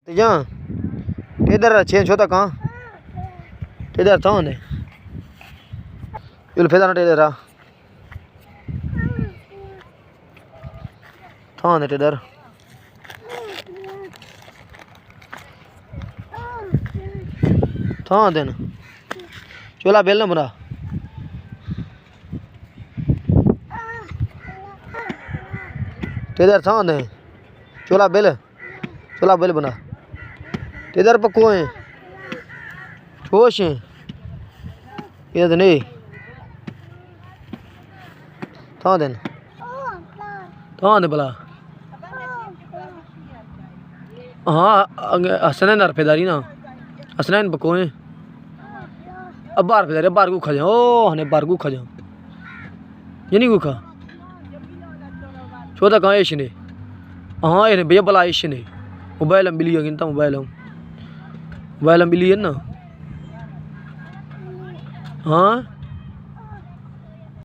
जा इधर चेन छोटा कहाँ इधर था ने इल फेदा इधर था ने इधर था देन चोला बेल ना बना इधर था ने चोला बेल बना इधर पक्को है ठोस है ये तो नहीं था देन भला हाँ हसनैन अरफेदारी ना हसनैन पक्को है अब बार फेदारी बार को खा जा ओ हने बार को खा जा ये नहीं को खा छोटा कहाँ ऐश ने हाँ ये भैया भला ऐश ने मोबाइल हम बिली गिनता मोबाइल हम बिली है ना हाँ